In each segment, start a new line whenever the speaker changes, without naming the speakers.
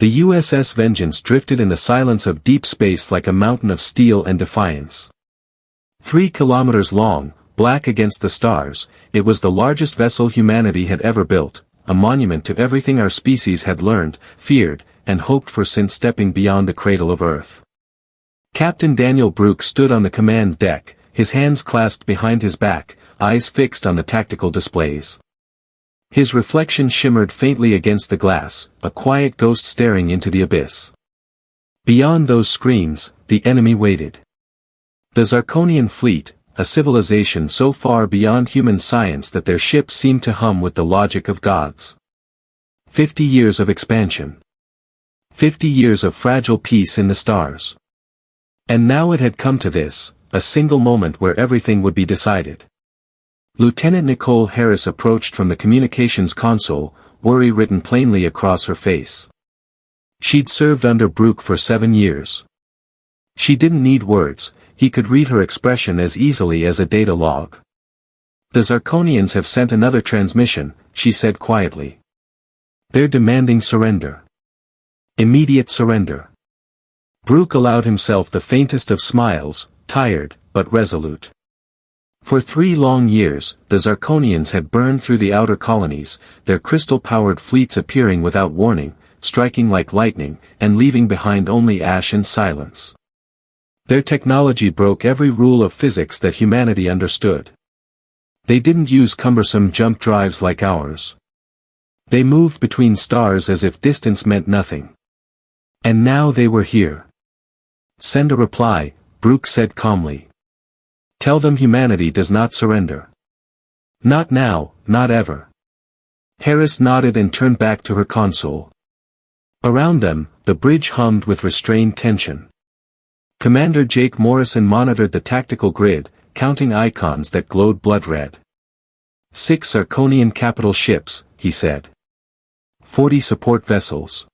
The USS Vengeance drifted in the silence of deep space like a mountain of steel and defiance. 3 kilometers long, black against the stars, it was the largest vessel humanity had ever built, a monument to everything our species had learned, feared, and hoped for since stepping beyond the cradle of Earth. Captain Daniel Brooke stood on the command deck, his hands clasped behind his back, eyes fixed on the tactical displays. His reflection shimmered faintly against the glass, a quiet ghost staring into the abyss. Beyond those screens, the enemy waited. The Zarconian fleet, a civilization so far beyond human science that their ships seemed to hum with the logic of gods. 50 years of expansion. 50 years of fragile peace in the stars. And now it had come to this, a single moment where everything would be decided. Lieutenant Nicole Harris approached from the communications console, worry written plainly across her face. She'd served under Brooke for 7 years. She didn't need words, he could read her expression as easily as a data log. The Zarconians have sent another transmission, she said quietly. They're demanding surrender. Immediate surrender. Brooke allowed himself the faintest of smiles, tired, but resolute. For 3 long years, the Zarconians had burned through the outer colonies, their crystal-powered fleets appearing without warning, striking like lightning, and leaving behind only ash and silence. Their technology broke every rule of physics that humanity understood. They didn't use cumbersome jump drives like ours. They moved between stars as if distance meant nothing. And now they were here. Send a reply, Brooke said calmly. Tell them humanity does not surrender. Not now, not ever. Harris nodded and turned back to her console. Around them, the bridge hummed with restrained tension. Commander Jake Morrison monitored the tactical grid, counting icons that glowed blood red. 6 Zarconian capital ships, he said. 40 support vessels.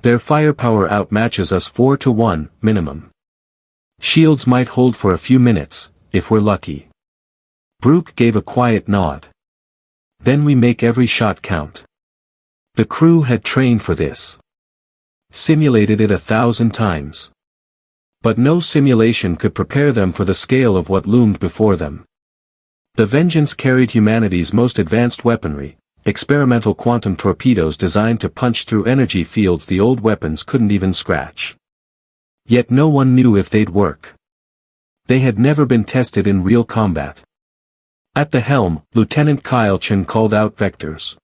Their firepower outmatches us 4-to-1, minimum. Shields might hold for a few minutes, if we're lucky. Brooke gave a quiet nod. Then we make every shot count. The crew had trained for this. Simulated it 1,000 times. But no simulation could prepare them for the scale of what loomed before them. The Vengeance carried humanity's most advanced weaponry, experimental quantum torpedoes designed to punch through energy fields the old weapons couldn't even scratch. Yet no one knew if they'd work. They had never been tested in real combat. At the helm, Lieutenant Kyle Chen called out vectors.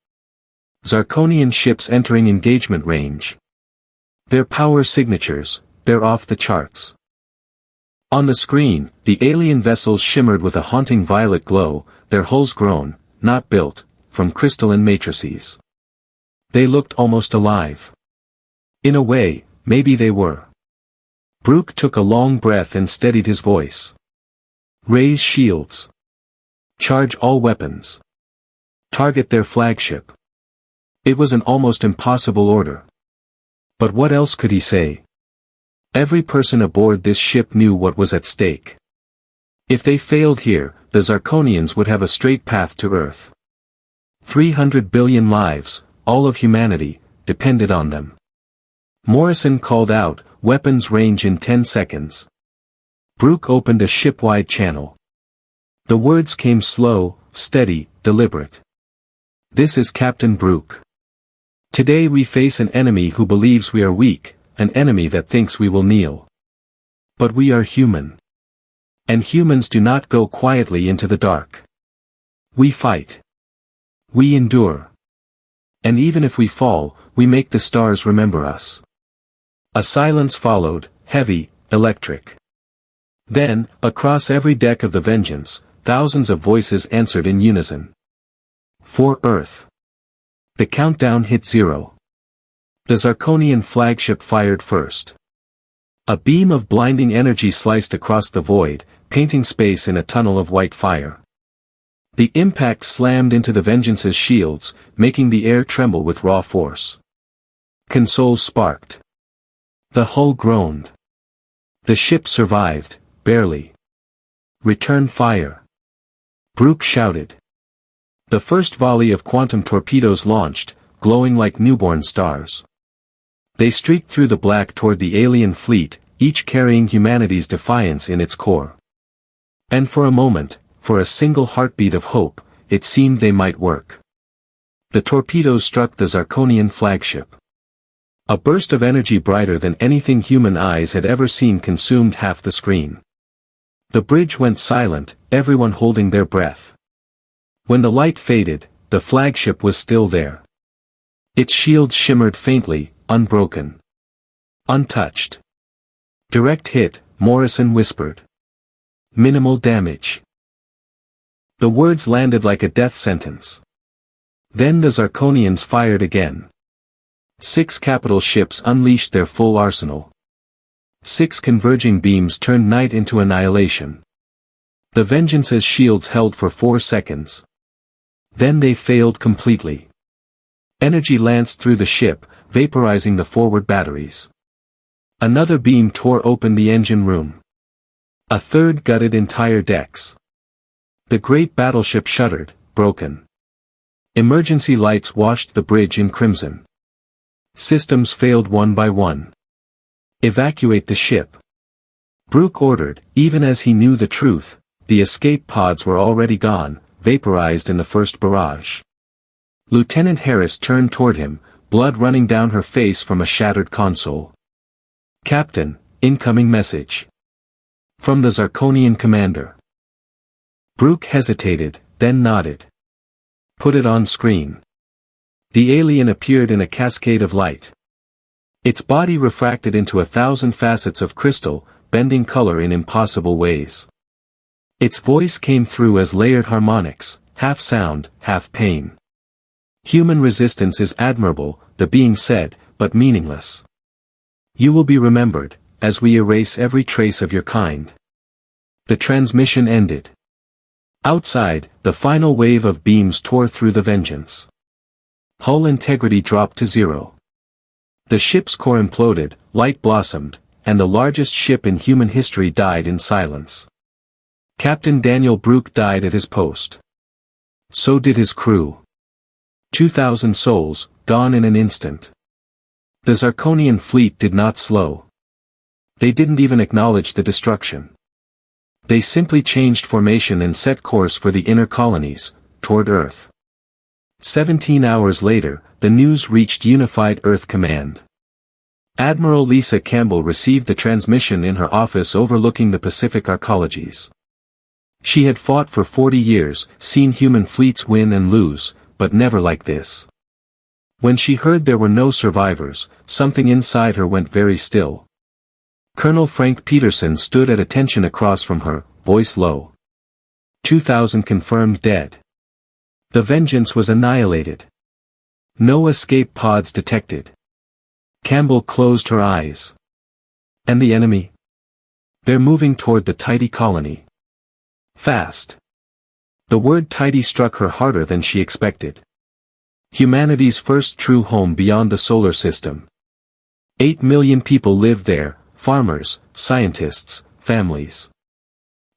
Zarconian ships entering engagement range. Their power signatures, they're off the charts. On the screen, the alien vessels shimmered with a haunting violet glow, their hulls grown, not built, from crystalline matrices. They looked almost alive. In a way, maybe they were. Brooke took a long breath and steadied his voice. Raise shields. Charge all weapons. Target their flagship. It was an almost impossible order. But what else could he say? Every person aboard this ship knew what was at stake. If they failed here, the Zarconians would have a straight path to Earth. 300 billion lives, all of humanity, depended on them. Morrison called out, weapons range in 10 seconds. Brooke opened a ship-wide channel. The words came slow, steady, deliberate. This is Captain Brooke. Today we face an enemy who believes we are weak, an enemy that thinks we will kneel. But we are human. And humans do not go quietly into the dark. We fight. We endure. And even if we fall, we make the stars remember us. A silence followed, heavy, electric. Then, across every deck of the Vengeance, thousands of voices answered in unison. For Earth. The countdown hit 0. The Zarconian flagship fired first. A beam of blinding energy sliced across the void, painting space in a tunnel of white fire. The impact slammed into the Vengeance's shields, making the air tremble with raw force. Consoles sparked. The hull groaned. The ship survived, barely. Return fire. Brooke shouted. The first volley of quantum torpedoes launched, glowing like newborn stars. They streaked through the black toward the alien fleet, each carrying humanity's defiance in its core. And for a moment, for a single heartbeat of hope, it seemed they might work. The torpedoes struck the Zarconian flagship. A burst of energy brighter than anything human eyes had ever seen consumed half the screen. The bridge went silent, everyone holding their breath. When the light faded, the flagship was still there. Its shields shimmered faintly, unbroken. Untouched. Direct hit, Morrison whispered. Minimal damage. The words landed like a death sentence. Then the Zarconians fired again. 6 capital ships unleashed their full arsenal. 6 converging beams turned night into annihilation. The Vengeance's shields held for 4 seconds. Then they failed completely. Energy lanced through the ship, vaporizing the forward batteries. Another beam tore open the engine room. A third gutted entire decks. The great battleship shuddered, broken. Emergency lights washed the bridge in crimson. Systems failed one by one. Evacuate the ship. Brooke ordered, even as he knew the truth, the escape pods were already gone, vaporized in the first barrage. Lieutenant Harris turned toward him, blood running down her face from a shattered console. Captain, incoming message. From the Zarconian commander. Brooke hesitated, then nodded. Put it on screen. The alien appeared in a cascade of light. Its body refracted into 1,000 facets of crystal, bending color in impossible ways. Its voice came through as layered harmonics, half sound, half pain. Human resistance is admirable, the being said, but meaningless. You will be remembered, as we erase every trace of your kind. The transmission ended. Outside, the final wave of beams tore through the Vengeance. Hull integrity dropped to 0. The ship's core imploded, light blossomed, and the largest ship in human history died in silence. Captain Daniel Brooke died at his post. So did his crew. 2,000 souls, gone in an instant. The Zarconian fleet did not slow. They didn't even acknowledge the destruction. They simply changed formation and set course for the inner colonies, toward Earth. 17 hours later, the news reached Unified Earth Command. Admiral Lisa Campbell received the transmission in her office overlooking the Pacific arcologies. She had fought for 40 years, seen human fleets win and lose, but never like this. When she heard there were no survivors, something inside her went very still. Colonel Frank Peterson stood at attention across from her, voice low. 2,000 confirmed dead. The Vengeance was annihilated. No escape pods detected. Campbell closed her eyes. And the enemy? They're moving toward the tidy colony. Fast. The word tidy struck her harder than she expected. Humanity's first true home beyond the solar system. 8 million people lived there, farmers, scientists, families.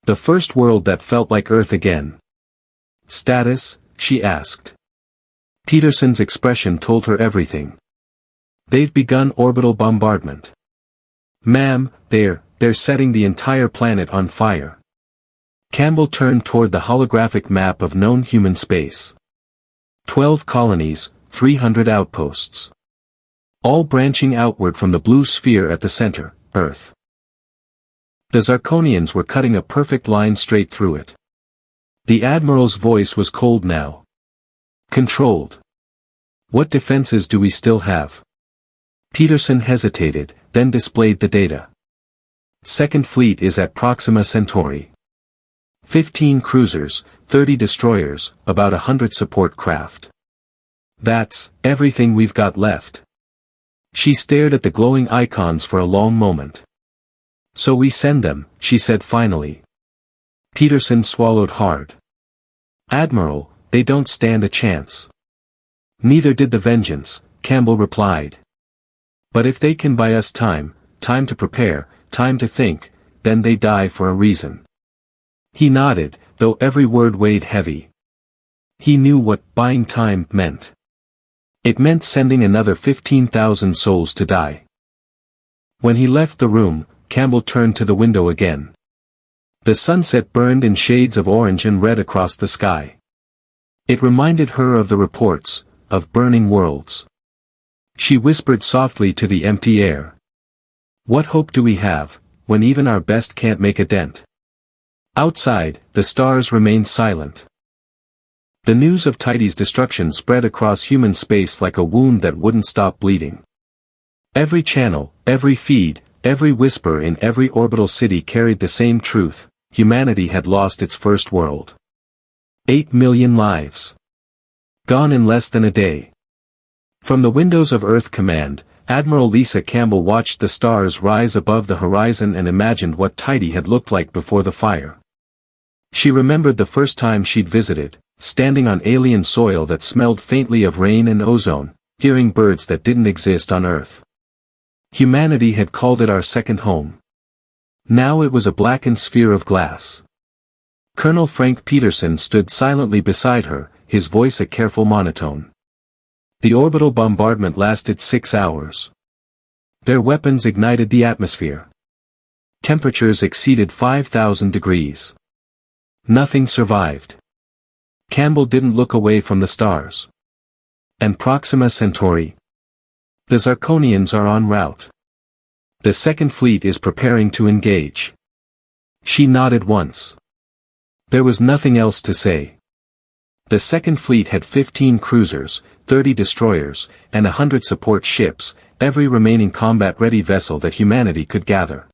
The first world that felt like Earth again. Status? She asked. Peterson's expression told her everything. They've begun orbital bombardment. Ma'am, they're setting the entire planet on fire. Campbell turned toward the holographic map of known human space. 12 colonies, 300 outposts. All branching outward from the blue sphere at the center, Earth. The Zarconians were cutting a perfect line straight through it. The Admiral's voice was cold now. Controlled. What defenses do we still have? Peterson hesitated, then displayed the data. Second Fleet is at Proxima Centauri. 15 cruisers, 30 destroyers, about 100 support craft. That's everything we've got left. She stared at the glowing icons for a long moment. So we send them, she said finally. Peterson swallowed hard. Admiral, they don't stand a chance. Neither did the Vengeance, Campbell replied. But if they can buy us time to prepare, time to think, then they die for a reason. He nodded, though every word weighed heavy. He knew what buying time meant. It meant sending another 15,000 souls to die. When he left the room, Campbell turned to the window again. The sunset burned in shades of orange and red across the sky. It reminded her of the reports, of burning worlds. She whispered softly to the empty air. What hope do we have, when even our best can't make a dent? Outside, the stars remained silent. The news of Tidy's destruction spread across human space like a wound that wouldn't stop bleeding. Every channel, every feed, every whisper in every orbital city carried the same truth: humanity had lost its first world. 8 million lives. Gone in less than a day. From the windows of Earth Command, Admiral Lisa Campbell watched the stars rise above the horizon and imagined what Tidy had looked like before the fire. She remembered the first time she'd visited, standing on alien soil that smelled faintly of rain and ozone, hearing birds that didn't exist on Earth. Humanity had called it our second home. Now it was a blackened sphere of glass. Colonel Frank Peterson stood silently beside her, his voice a careful monotone. The orbital bombardment lasted 6 hours. Their weapons ignited the atmosphere. Temperatures exceeded 5,000 degrees. Nothing survived. Campbell didn't look away from the stars. And Proxima Centauri? The Zarconians are en route. The Second Fleet is preparing to engage. She nodded once. There was nothing else to say. The Second Fleet had 15 cruisers, 30 destroyers, and 100 support ships, every remaining combat-ready vessel that humanity could gather.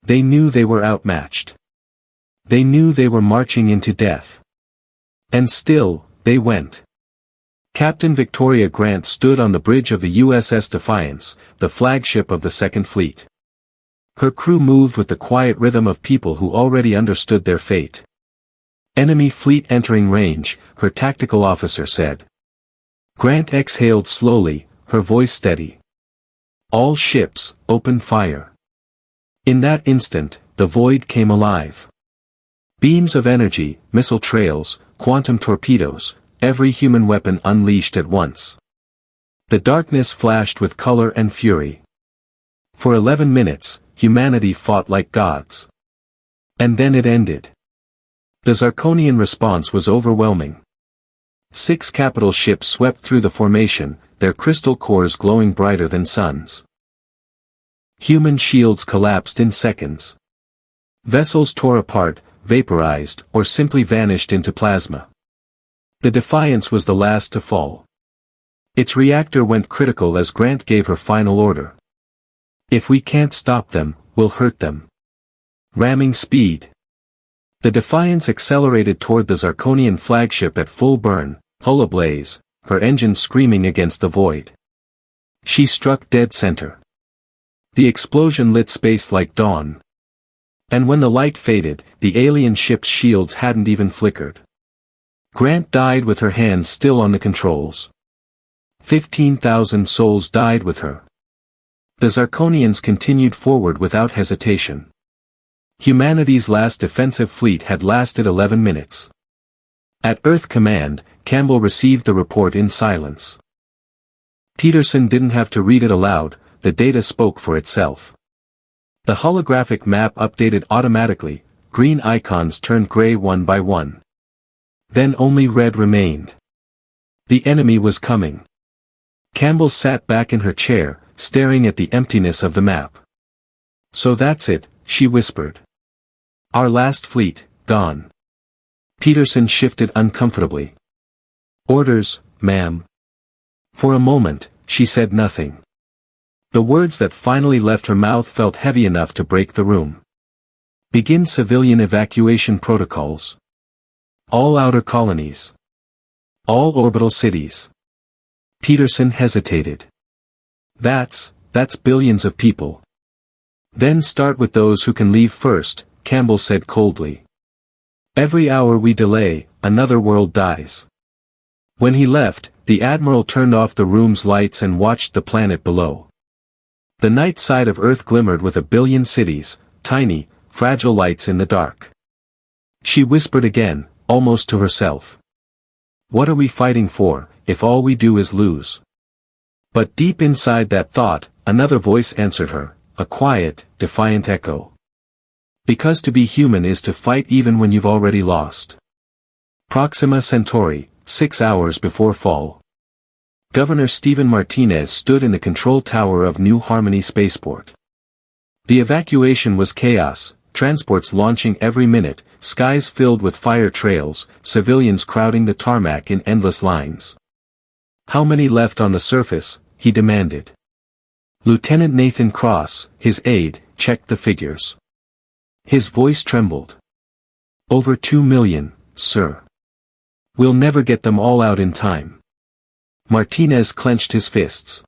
They knew they were outmatched. They knew they were marching into death. And still, they went. Captain Victoria Grant stood on the bridge of the USS Defiance, the flagship of the Second Fleet. Her crew moved with the quiet rhythm of people who already understood their fate. Enemy fleet entering range, her tactical officer said. Grant exhaled slowly, her voice steady. All ships, open fire. In that instant, the void came alive. Beams of energy, missile trails, quantum torpedoes, every human weapon unleashed at once. The darkness flashed with color and fury. For 11 minutes, humanity fought like gods. And then it ended. The Zarconian response was overwhelming. 6 capital ships swept through the formation, their crystal cores glowing brighter than suns. Human shields collapsed in seconds. Vessels tore apart, vaporized, or simply vanished into plasma. The Defiance was the last to fall. Its reactor went critical as Grant gave her final order. If we can't stop them, we'll hurt them. Ramming speed. The Defiance accelerated toward the Zarconian flagship at full burn, hull ablaze, her engines screaming against the void. She struck dead center. The explosion lit space like dawn. And when the light faded, the alien ship's shields hadn't even flickered. Grant died with her hands still on the controls. 15,000 souls died with her. The Zarconians continued forward without hesitation. Humanity's last defensive fleet had lasted 11 minutes. At Earth Command, Campbell received the report in silence. Peterson didn't have to read it aloud, the data spoke for itself. The holographic map updated automatically, green icons turned gray one by one. Then only red remained. The enemy was coming. Campbell sat back in her chair, staring at the emptiness of the map. So that's it, she whispered. Our last fleet, gone. Peterson shifted uncomfortably. Orders, ma'am. For a moment, she said nothing. The words that finally left her mouth felt heavy enough to break the room. Begin civilian evacuation protocols. All outer colonies. All orbital cities. Peterson hesitated. That's billions of people. Then start with those who can leave first, Campbell said coldly. Every hour we delay, another world dies. When he left, the Admiral turned off the room's lights and watched the planet below. The night side of Earth glimmered with a billion cities, tiny, fragile lights in the dark. She whispered again, almost to herself. What are we fighting for, if all we do is lose? But deep inside that thought, another voice answered her, a quiet, defiant echo. Because to be human is to fight even when you've already lost. Proxima Centauri, 6 hours before fall. Governor Stephen Martinez stood in the control tower of New Harmony Spaceport. The evacuation was chaos, transports launching every minute, skies filled with fire trails, civilians crowding the tarmac in endless lines. How many left on the surface, he demanded. Lieutenant Nathan Cross, his aide, checked the figures. His voice trembled. Over 2 million, sir. We'll never get them all out in time. Martinez clenched his fists.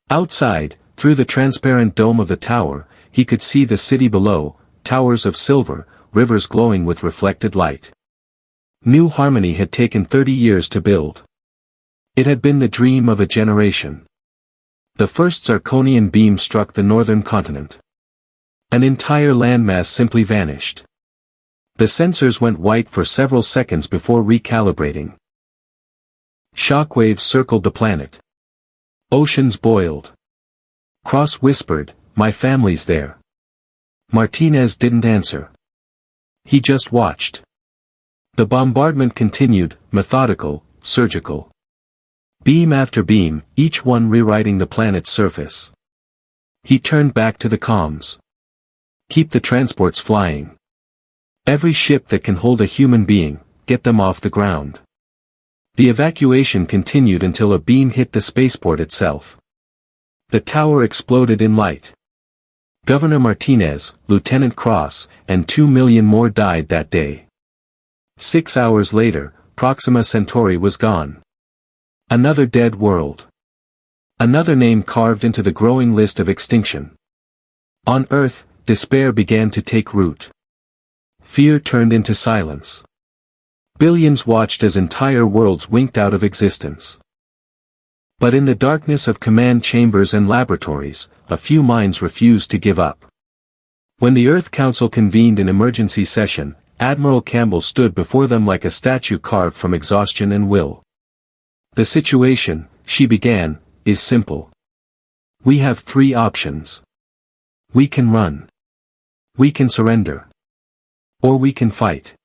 Outside, through the transparent dome of the tower, he could see the city below, towers of silver, rivers glowing with reflected light. New Harmony had taken 30 years to build. It had been the dream of a generation. The first Zarconian beam struck the northern continent. An entire landmass simply vanished. The sensors went white for several seconds before recalibrating. Shockwaves circled the planet. Oceans boiled. Cross whispered, "My family's there." Martinez didn't answer. He just watched. The bombardment continued, methodical, surgical. Beam after beam, each one rewriting the planet's surface. He turned back to the comms. Keep the transports flying. Every ship that can hold a human being, get them off the ground. The evacuation continued until a beam hit the spaceport itself. The tower exploded in light. Governor Martinez, Lieutenant Cross, and 2 million more died that day. 6 hours later, Proxima Centauri was gone. Another dead world. Another name carved into the growing list of extinction. On Earth, despair began to take root. Fear turned into silence. Billions watched as entire worlds winked out of existence. But in the darkness of command chambers and laboratories, a few minds refused to give up. When the Earth Council convened in emergency session, Admiral Campbell stood before them like a statue carved from exhaustion and will. The situation, she began, is simple. We have 3 options. We can run. We can surrender. Or we can fight.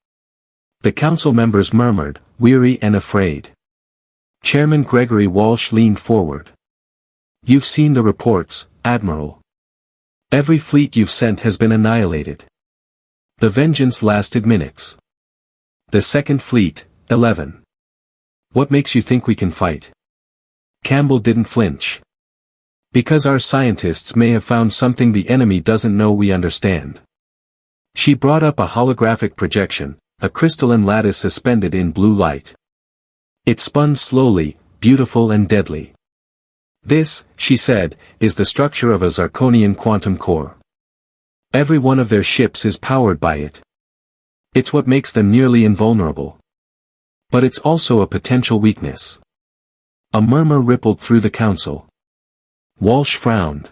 The council members murmured, weary and afraid. Chairman Gregory Walsh leaned forward. You've seen the reports, Admiral. Every fleet you've sent has been annihilated. The vengeance lasted minutes. The second fleet, 11. What makes you think we can fight? Campbell didn't flinch. Because our scientists may have found something the enemy doesn't know we understand. She brought up a holographic projection, a crystalline lattice suspended in blue light. It spun slowly, beautiful and deadly. This, she said, is the structure of a Zarconian quantum core. Every one of their ships is powered by it. It's what makes them nearly invulnerable. But it's also a potential weakness. A murmur rippled through the council. Walsh frowned.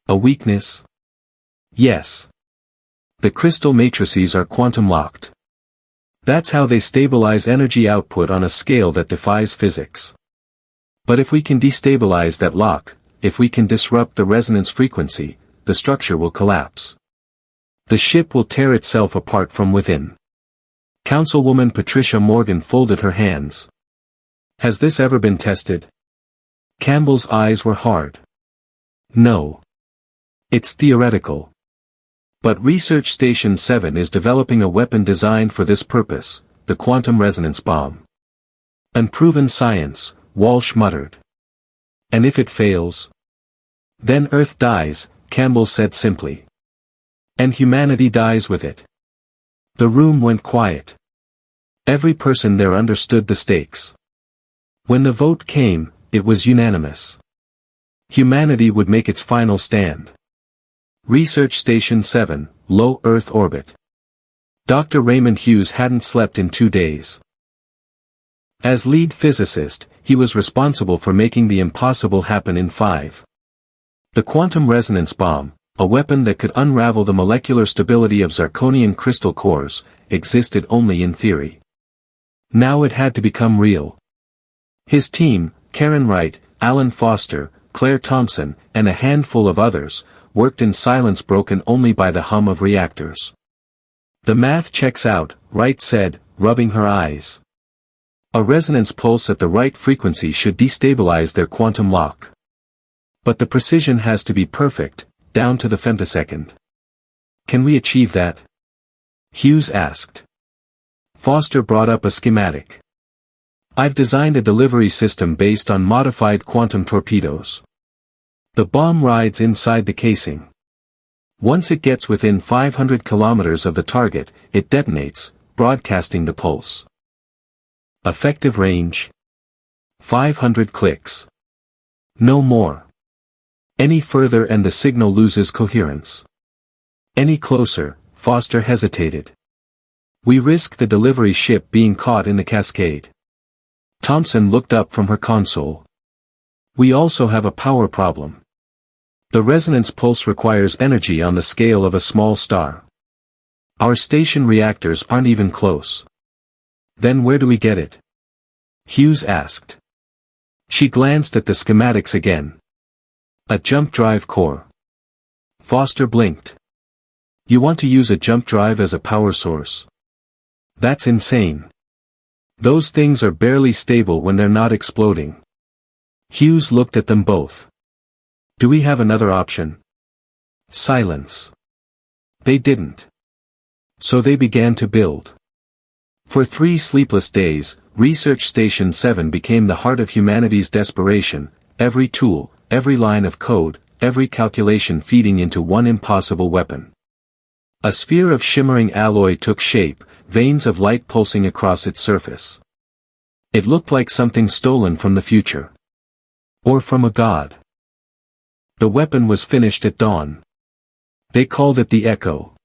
A weakness? Yes. The crystal matrices are quantum locked. That's how they stabilize energy output on a scale that defies physics. But if we can destabilize that lock, if we can disrupt the resonance frequency, the structure will collapse. The ship will tear itself apart from within. Councilwoman Patricia Morgan folded her hands. Has this ever been tested? Campbell's eyes were hard. No. It's theoretical. But Research Station 7 is developing a weapon designed for this purpose, the quantum resonance bomb. Unproven science, Walsh muttered. And if it fails? Then Earth dies, Campbell said simply. And humanity dies with it. The room went quiet. Every person there understood the stakes. When the vote came, it was unanimous. Humanity would make its final stand. Research Station 7, low Earth orbit. Dr. Raymond Hughes hadn't slept in 2 days. As lead physicist, he was responsible for making the impossible happen in 5. The quantum resonance bomb, a weapon that could unravel the molecular stability of Zarconian crystal cores, existed only in theory. Now it had to become real. His team, Karen Wright, Alan Foster, Claire Thompson, and a handful of others, worked in silence broken only by the hum of reactors. "The math checks out," Wright said, rubbing her eyes. "A resonance pulse at the right frequency should destabilize their quantum lock. But the precision has to be perfect, down to the femtosecond. Can we achieve that?" Hughes asked. Foster brought up a schematic. "I've designed a delivery system based on modified quantum torpedoes. The bomb rides inside the casing. Once it gets within 500 kilometers of the target, it detonates, broadcasting the pulse. Effective range? 500 clicks. No more. Any further and the signal loses coherence. Any closer," Foster hesitated. "We risk the delivery ship being caught in the cascade." Thompson looked up from her console. "We also have a power problem. The resonance pulse requires energy on the scale of a small star. Our station reactors aren't even close." "Then where do we get it?" Hughes asked. She glanced at the schematics again. "A jump drive core." Foster blinked. "You want to use a jump drive as a power source? That's insane. Those things are barely stable when they're not exploding." Hughes looked at them both. "Do we have another option?" Silence. They didn't. So they began to build. For 3 sleepless days, Research Station 7 became the heart of humanity's desperation, every tool, every line of code, every calculation feeding into one impossible weapon. A sphere of shimmering alloy took shape, veins of light pulsing across its surface. It looked like something stolen from the future. Or from a god. The weapon was finished at dawn. They called it the Echo.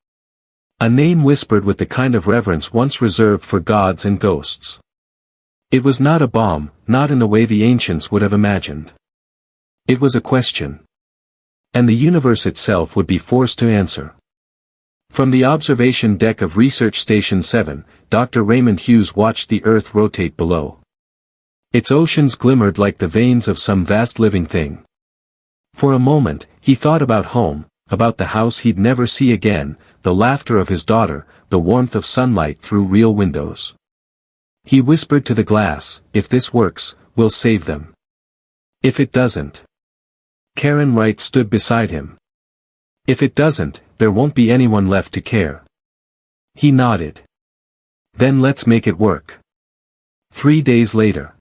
A name whispered with the kind of reverence once reserved for gods and ghosts. It was not a bomb, not in the way the ancients would have imagined. It was a question. And the universe itself would be forced to answer. From the observation deck of Research Station 7, Dr. Raymond Hughes watched the Earth rotate below. Its oceans glimmered like the veins of some vast living thing. For a moment, he thought about home, about the house he'd never see again, the laughter of his daughter, the warmth of sunlight through real windows. He whispered to the glass, "If this works, we'll save them. If it doesn't." Karen Wright stood beside him. "If it doesn't, there won't be anyone left to care." He nodded. "Then let's make it work." 3 days later.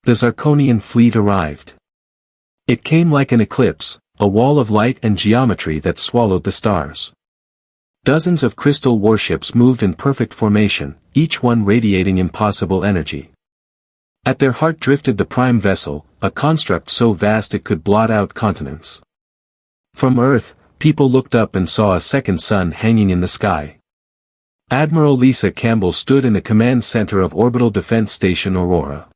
The Zarconian fleet arrived. It came like an eclipse, a wall of light and geometry that swallowed the stars. Dozens of crystal warships moved in perfect formation, each one radiating impossible energy. At their heart drifted the prime vessel, a construct so vast it could blot out continents. From Earth, people looked up and saw a second sun hanging in the sky. Admiral Lisa Campbell stood in the command center of Orbital Defense Station Aurora.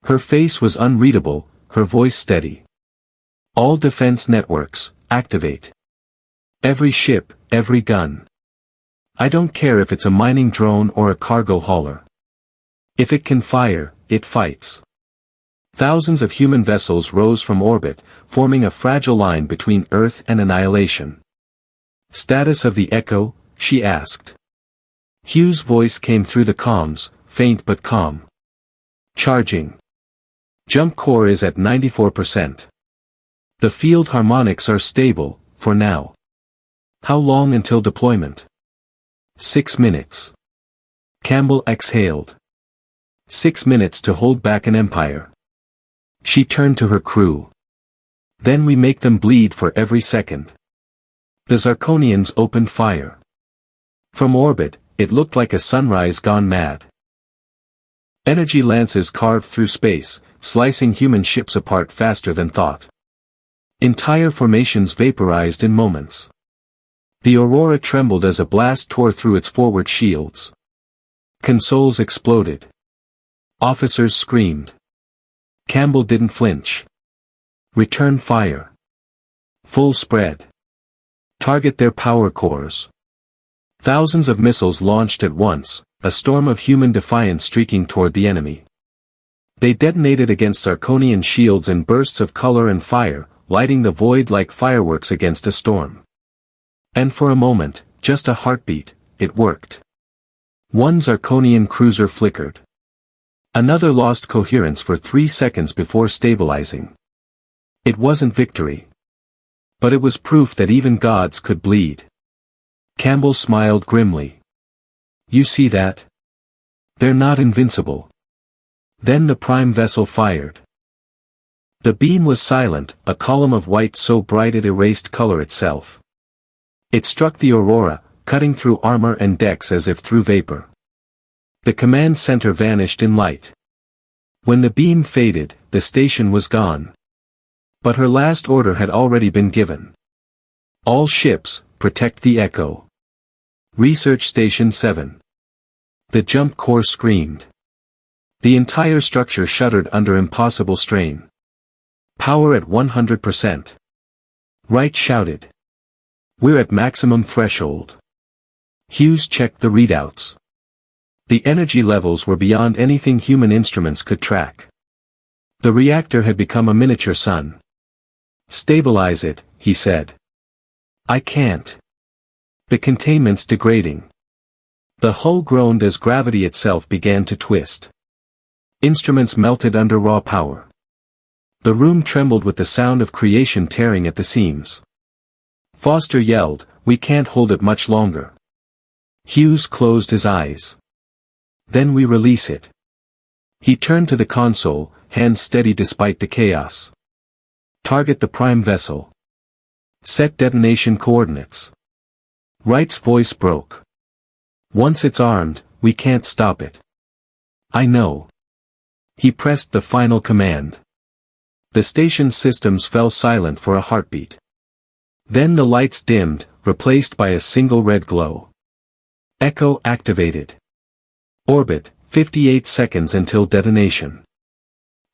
Her face was unreadable, her voice steady. "All defense networks, activate. Every ship, every gun. I don't care if it's a mining drone or a cargo hauler. If it can fire, it fights." Thousands of human vessels rose from orbit, forming a fragile line between Earth and annihilation. "Status of the Echo?" she asked. Hughes' voice came through the comms, faint but calm. "Charging. Jump core is at 94%. The field harmonics are stable, for now." "How long until deployment?" 6 minutes. Campbell exhaled. 6 minutes to hold back an empire. She turned to her crew. "Then we make them bleed for every second." The Zarconians opened fire. From orbit, it looked like a sunrise gone mad. Energy lances carved through space, slicing human ships apart faster than thought. Entire formations vaporized in moments. The Aurora trembled as a blast tore through its forward shields. Consoles exploded. Officers screamed. Campbell didn't flinch. "Return fire. Full spread. Target their power cores." Thousands of missiles launched at once, a storm of human defiance streaking toward the enemy. They detonated against Zarconian shields in bursts of color and fire, lighting the void like fireworks against a storm. And for a moment, just a heartbeat, it worked. One Zarconian cruiser flickered. Another lost coherence for 3 seconds before stabilizing. It wasn't victory. But it was proof that even gods could bleed. Campbell smiled grimly. You see that? They're not invincible. Then the prime vessel fired. The beam was silent, a column of white so bright it erased color itself. It struck the aurora, cutting through armor and decks as if through vapor. The command center vanished in light. When the beam faded, the station was gone. But her last order had already been given. All ships, protect the Echo. Research Station 7. The jump core screamed. The entire structure shuddered under impossible strain. Power at 100%. Wright shouted. We're at maximum threshold. Hughes checked the readouts. The energy levels were beyond anything human instruments could track. The reactor had become a miniature sun. Stabilize it, he said. I can't. The containment's degrading. The hull groaned as gravity itself began to twist. Instruments melted under raw power. The room trembled with the sound of creation tearing at the seams. Foster yelled, we can't hold it much longer. Hughes closed his eyes. Then we release it. He turned to the console, hands steady despite the chaos. Target the prime vessel. Set detonation coordinates. Wright's voice broke. Once it's armed, we can't stop it. I know. He pressed the final command. The station's systems fell silent for a heartbeat. Then the lights dimmed, replaced by a single red glow. Echo activated. Orbit, 58 seconds until detonation.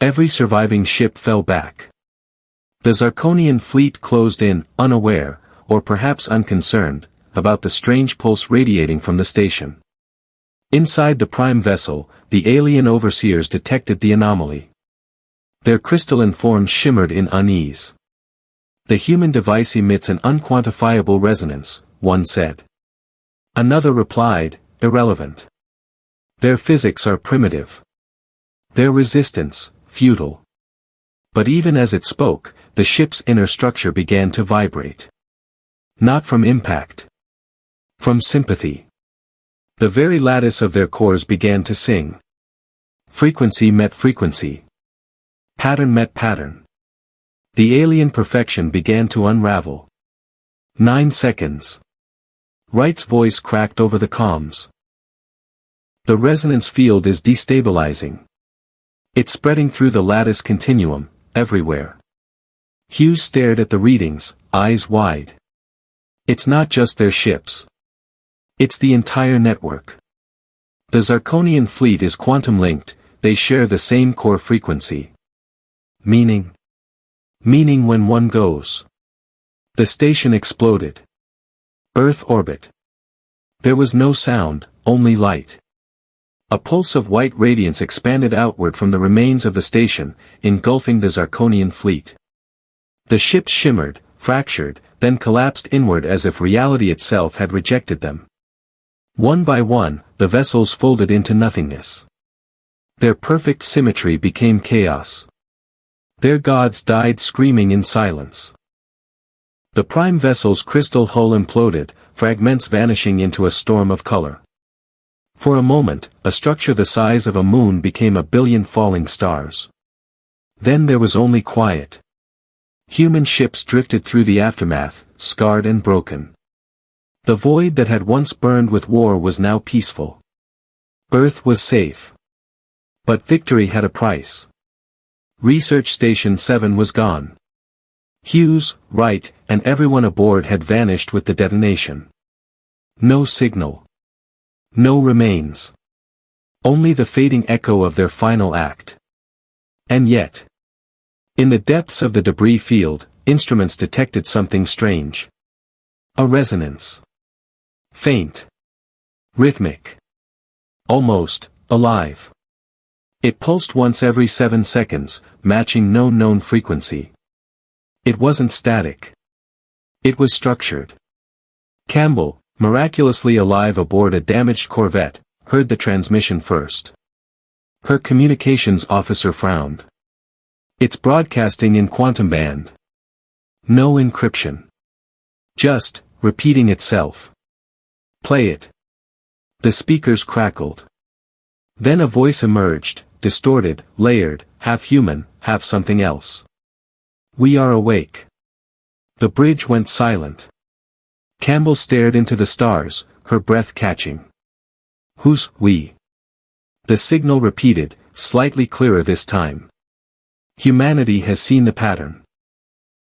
Every surviving ship fell back. The Zarconian fleet closed in, unaware, or perhaps unconcerned, about the strange pulse radiating from the station. Inside the prime vessel, the alien overseers detected the anomaly. Their crystalline forms shimmered in unease. The human device emits an unquantifiable resonance, one said. Another replied, irrelevant. Their physics are primitive. Their resistance, futile. But even as it spoke, the ship's inner structure began to vibrate. Not from impact. From sympathy. The very lattice of their cores began to sing. Frequency met frequency. Pattern met pattern. The alien perfection began to unravel. 9 seconds. Wright's voice cracked over the comms. The resonance field is destabilizing. It's spreading through the lattice continuum, everywhere. Hughes stared at the readings, eyes wide. It's not just their ships. It's the entire network. The Zarconian fleet is quantum-linked, they share the same core frequency. Meaning when one goes. The station exploded. Earth orbit. There was no sound, only light. A pulse of white radiance expanded outward from the remains of the station, engulfing the Zarconian fleet. The ships shimmered, fractured, then collapsed inward as if reality itself had rejected them. One by one, the vessels folded into nothingness. Their perfect symmetry became chaos. Their gods died screaming in silence. The prime vessel's crystal hull imploded, fragments vanishing into a storm of color. For a moment, a structure the size of a moon became a billion falling stars. Then there was only quiet. Human ships drifted through the aftermath, scarred and broken. The void that had once burned with war was now peaceful. Earth was safe. But victory had a price. Research Station 7 was gone. Hughes, Wright, and everyone aboard had vanished with the detonation. No signal. No remains. Only the fading echo of their final act. And yet, in the depths of the debris field, instruments detected something strange. A resonance. Faint. Rhythmic. Almost alive. It pulsed once every 7 seconds, matching no known frequency. It wasn't static. It was structured. Campbell, miraculously alive aboard a damaged Corvette, heard the transmission first. Her communications officer frowned. It's broadcasting in quantum band. No encryption. Just, repeating itself. Play it. The speakers crackled. Then a voice emerged, distorted, layered, half human, half something else. We are awake. The bridge went silent. Campbell stared into the stars, her breath catching. Who's we? The signal repeated, slightly clearer this time. Humanity has seen the pattern.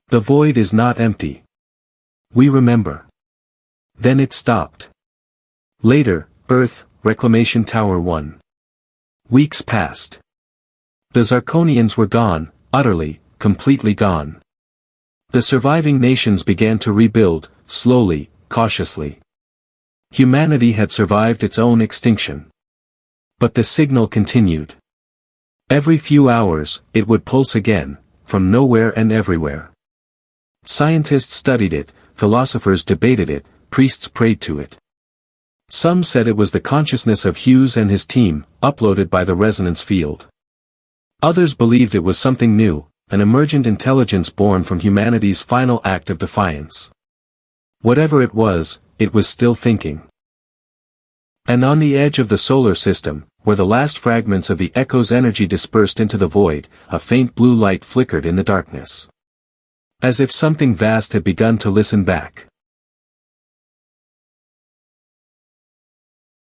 The void is not empty. We remember. Then it stopped. Later, Earth, Reclamation Tower 1. Weeks passed. The Zarconians were gone, utterly, completely gone. The surviving nations began to rebuild, slowly, cautiously. Humanity had survived its own extinction. But the signal continued. Every few hours, it would pulse again, from nowhere and everywhere. Scientists studied it, philosophers debated it, priests prayed to it. Some said it was the consciousness of Hughes and his team, uploaded by the resonance field. Others believed it was something new, an emergent intelligence born from humanity's final act of defiance. Whatever it was still thinking. And on the edge of the solar system, where the last fragments of the echo's energy dispersed into the void, a faint blue light flickered in the darkness. As if something vast had begun to listen back.